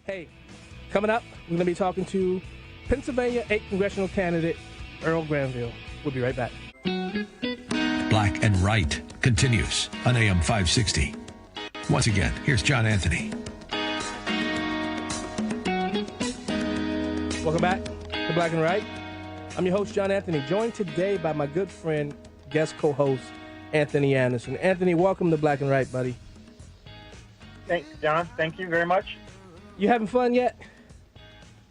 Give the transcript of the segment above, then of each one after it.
Hey, coming up, we're going to be talking to Pennsylvania 8th Congressional candidate Earl Granville. We'll be right back. Black and Right continues on AM 560. Once again, here's John Anthony. Welcome back to Black and Right. I'm your host, John Anthony, joined today by my good friend, guest co-host, Anthony Anderson. Anthony, welcome to Black and Right, buddy. Thanks, John. Thank you very much. You having fun yet?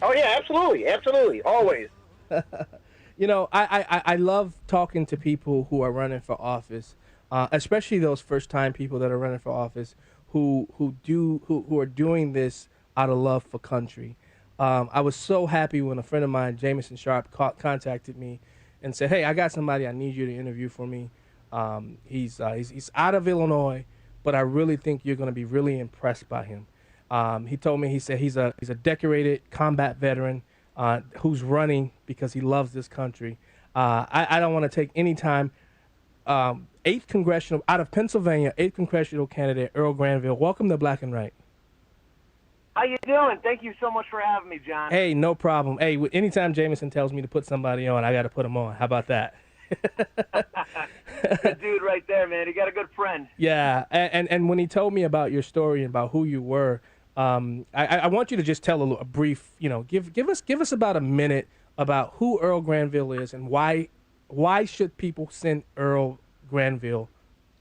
Oh, yeah, absolutely. Absolutely. Always. You know, I love talking to people who are running for office, especially those first-time people that are running for office who are doing this out of love for country. I was so happy when a friend of mine, Jameson contacted me and said, "Hey, I got somebody I need you to interview for me. He's out of Illinois, but I really think you're going to be really impressed by him." He told me, he said he's a decorated combat veteran who's running because he loves this country. I don't want to take any time. 8th Congressional, out of Pennsylvania, 8th Congressional candidate Earl Granville. Welcome to Black and Right. How you doing? Thank you so much for having me, John. Hey, no problem. Hey, anytime Jameson tells me to put somebody on, I got to put him on. How about that? Good dude right there, man. You got a good friend. Yeah, and when he told me about your story and about who you were, I want you to just tell a brief, give us about a minute about who Earl Granville is and why should people send Earl Granville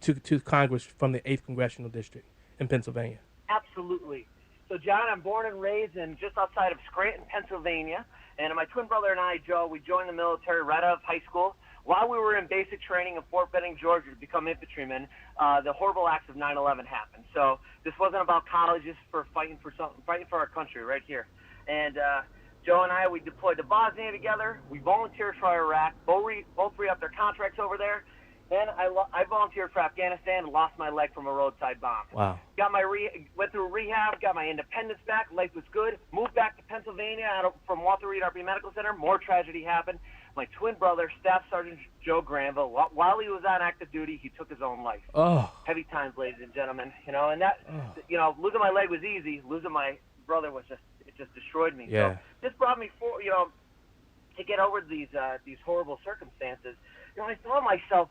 to Congress from the 8th Congressional District in Pennsylvania. Absolutely. So, John, I'm born and raised in just outside of Scranton, Pennsylvania, and my twin brother and I, Joe, we joined the military right out of high school. While we were in basic training in Fort Benning, Georgia, to become infantrymen, the horrible acts of 9/11 happened. So this wasn't about college, just for fighting for our country right here. And Joe and I, we deployed to Bosnia together. We volunteered for Iraq. Both re-upped their contracts over there. Then I volunteered for Afghanistan and lost my leg from a roadside bomb. Wow. Went through rehab, got my independence back. Life was good. Moved back to Pennsylvania from Walter Reed RP Medical Center. More tragedy happened. My twin brother, Staff Sergeant Joe Granville, while he was on active duty, he took his own life. Oh. Heavy times, ladies and gentlemen. And that, losing my leg was easy. Losing my brother was just destroyed me. Yeah. So this brought me to get over these horrible circumstances. I saw myself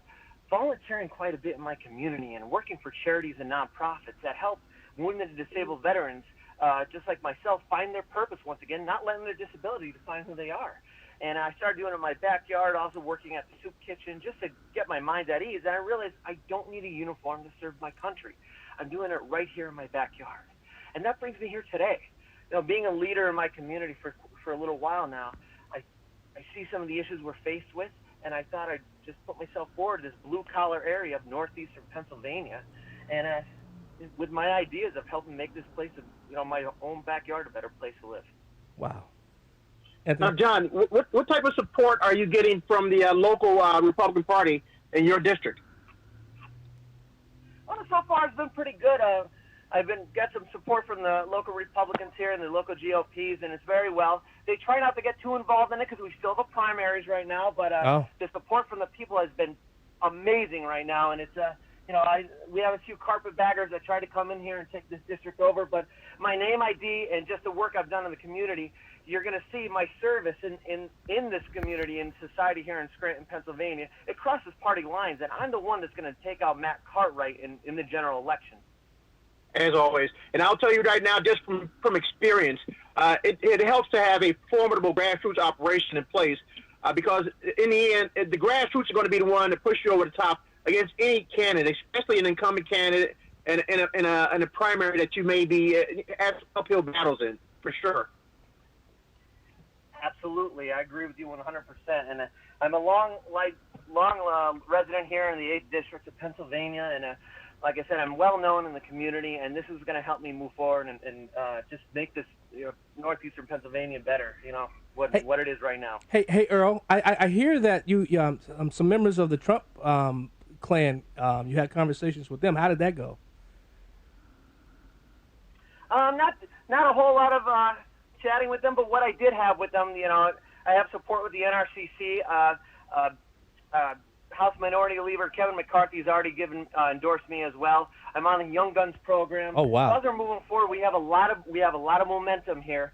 volunteering quite a bit in my community and working for charities and nonprofits that help wounded and disabled veterans, just like myself, find their purpose once again, not letting their disability define who they are. And I started doing it in my backyard, also working at the soup kitchen, just to get my mind at ease. And I realized I don't need a uniform to serve my country. I'm doing it right here in my backyard. And that brings me here today. Being a leader in my community for a little while now, I see some of the issues we're faced with, and I thought I'd just put myself forward to this blue-collar area of northeastern Pennsylvania, and with my ideas of helping make this place, my own backyard, a better place to live. Wow. Now, John, what type of support are you getting from the local Republican Party in your district? Well, so far it's been pretty good. I've got some support from the local Republicans here and the local GOPs, and it's very well. They try not to get too involved in it because we still have primaries right now, but the support from the people has been amazing right now, and it's we have a few carpetbaggers that try to come in here and take this district over, but my name ID and just the work I've done in the community, you're going to see my service in this community and society here in Scranton, Pennsylvania. It crosses party lines, and I'm the one that's going to take out Matt Cartwright in the general election. As always. And I'll tell you right now, just from experience, it helps to have a formidable grassroots operation in place because in the end, the grassroots are going to be the one to push you over the top against any candidate, especially an incumbent candidate in a primary that you may be at uphill battles in, for sure. Absolutely. I agree with you 100%. And I'm a long resident here in the 8th District of Pennsylvania, and like I said, I'm well known in the community, and this is going to help me move forward and just make this northeastern Pennsylvania better. What it is right now. Hey, Earl. I hear that you some members of the Trump clan. You had conversations with them. How did that go? Not a whole lot of chatting with them, but what I did have with them, I have support with the NRCC. House Minority Leader Kevin McCarthy's already endorsed me as well. I'm on the Young Guns program. Oh, wow. As we're moving forward, we have a lot of momentum here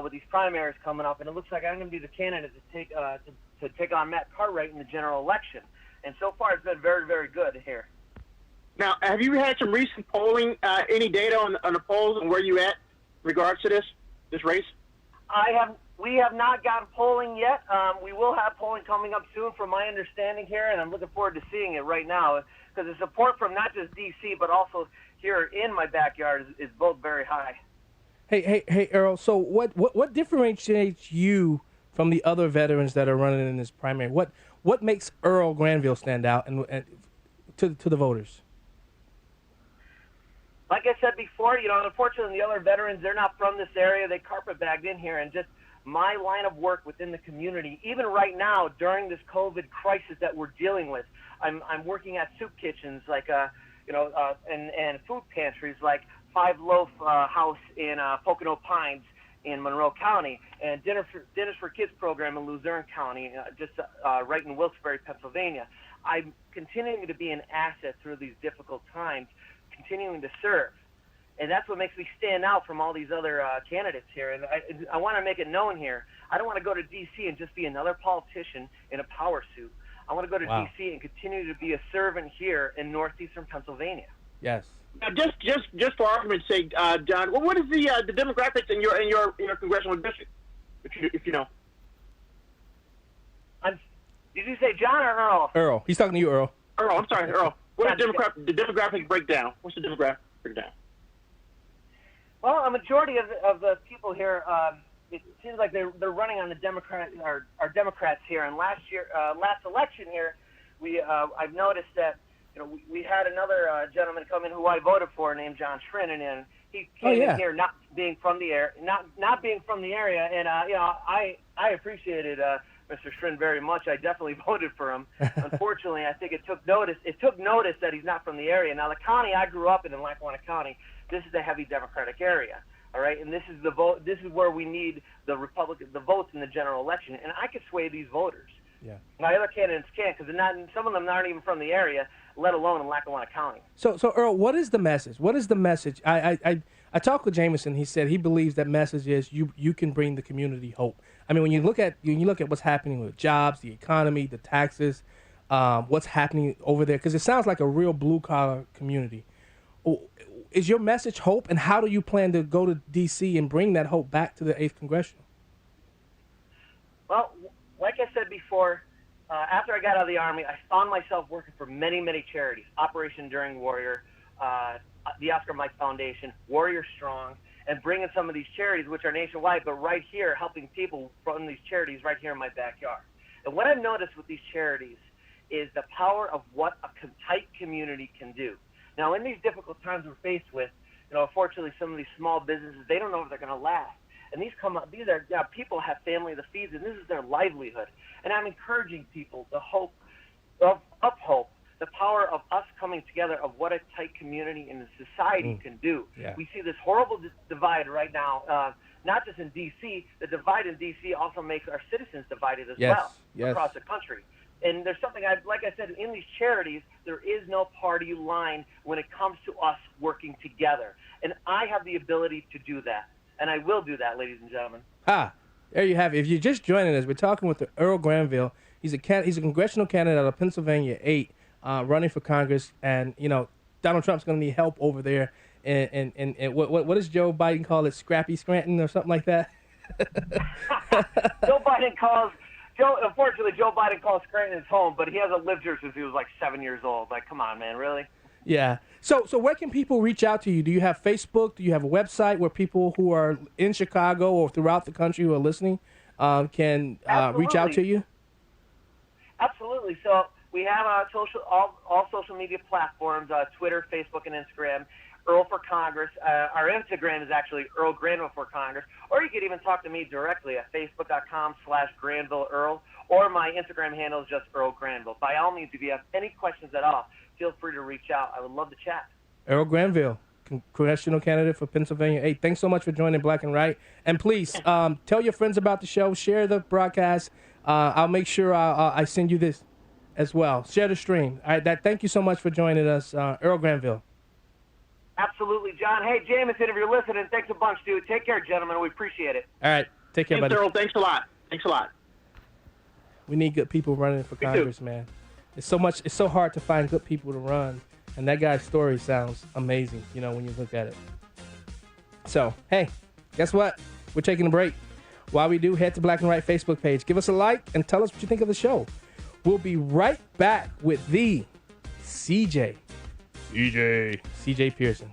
with these primaries coming up, and it looks like I'm going to be the candidate to take on Matt Cartwright in the general election. And so far, it's been very, very good here. Now, have you had some recent polling, any data on the polls and where you at in regards to this race? We have not gotten polling yet. We will have polling coming up soon, from my understanding here, and I'm looking forward to seeing it right now because the support from not just D.C. but also here in my backyard is both very high. Hey, Earl. So what differentiates you from the other veterans that are running in this primary? What makes Earl Granville stand out and to the voters? Like I said before, unfortunately, the other veterans, they're not from this area. They carpetbagged in here, and just my line of work within the community, even right now during this COVID crisis that we're dealing with, I'm working at soup kitchens and food pantries like Five Loaf House in Pocono Pines in Monroe County, and Dinners for Kids program in Luzerne County, right in Wilkes-Barre, Pennsylvania. I'm continuing to be an asset through these difficult times, continuing to serve. And that's what makes me stand out from all these other candidates here. And I want to make it known here, I don't want to go to D.C. and just be another politician in a power suit. I want to go to D.C. and continue to be a servant here in northeastern Pennsylvania. Yes. Now, just for argument's sake, John, what is the demographics in your congressional district, if you know? Did you say John or Earl? Earl. He's talking to you, Earl. Earl, I'm sorry, Earl. What is the demographic breakdown? What's the demographic breakdown? Well, a majority of the people here, it seems like they're running on the Democrats here. And last election here, I've noticed that we had another gentleman come in who I voted for named John Shrinnen, and he came in here not being from the area, and I appreciated Mr. Shrin very much. I definitely voted for him. Unfortunately, I think it took notice that he's not from the area. Now, the county I grew up in Lackawanna County, this is a heavy Democratic area, all right? And this is the vote. This is where we need the votes in the general election, and I could sway these voters. Yeah. My other candidates can't, because some of them aren't even from the area, let alone in Lackawanna County. So Earl, what is the message? What is the message? I talked with Jameson. He said he believes that message is you can bring the community hope. I mean, when you look at what's happening with jobs, the economy, the taxes, what's happening over there, because it sounds like a real blue collar community. Is your message hope, and how do you plan to go to D.C. and bring that hope back to the 8th Congressional? Well, like I said before, after I got out of the Army, I found myself working for many, many charities. Operation Enduring Warrior, the Oscar Mike Foundation, Warrior Strong, and bringing some of these charities, which are nationwide, but right here, helping people from these charities right here in my backyard. And what I've noticed with these charities is the power of what a tight community can do. Now, in these difficult times we're faced with, unfortunately, some of these small businesses, they don't know if they're going to last. And these are people have family to feed, and this is their livelihood. And I'm encouraging people to hope, the power of us coming together, of what a tight community and society can do. Yeah. We see this horrible divide right now, not just in D.C. The divide in D.C. also makes our citizens divided as well across the country. And there's something, like I said, in these charities, there is no party line when it comes to us working together. And I have the ability to do that. And I will do that, ladies and gentlemen. There you have it. If you're just joining us, we're talking with Earl Granville. He's a congressional candidate out of Pennsylvania 8, running for Congress. And, Donald Trump's going to need help over there. And what does Joe Biden call it? Scrappy Scranton or something like that? Unfortunately, Joe Biden calls Scranton his home, but he hasn't lived here since he was like 7 years old. Like, come on, man, really? Yeah. So where can people reach out to you? Do you have Facebook? Do you have a website where people who are in Chicago or throughout the country who are listening can reach out to you? Absolutely. So we have all social media platforms, Twitter, Facebook, and Instagram. Earl for Congress. Our Instagram is actually Earl Granville for Congress. Or you could even talk to me directly at facebook.com/GranvilleEarl. Or my Instagram handle is just Earl Granville. By all means, if you have any questions at all, feel free to reach out. I would love to chat. Earl Granville, congressional candidate for Pennsylvania 8. Thanks so much for joining Black and Right. And please tell your friends about the show. Share the broadcast. I'll make sure I send you this. as well. Share the stream. All right, thank you so much for joining us, Earl Granville. Absolutely, John. Hey, Jameson, if you're listening, thanks a bunch, dude. Take care, gentlemen. We appreciate it. All right, take care, Thanks, buddy. Earl. Thanks a lot. Thanks a lot. We need good people running for Congress, man. It's so hard to find good people to run, and that guy's story sounds amazing, when you look at it. So, hey, guess what? We're taking a break. While we do, head to Black and Right Facebook page. Give us a like and tell us what you think of the show. We'll be right back with the CJ Pearson.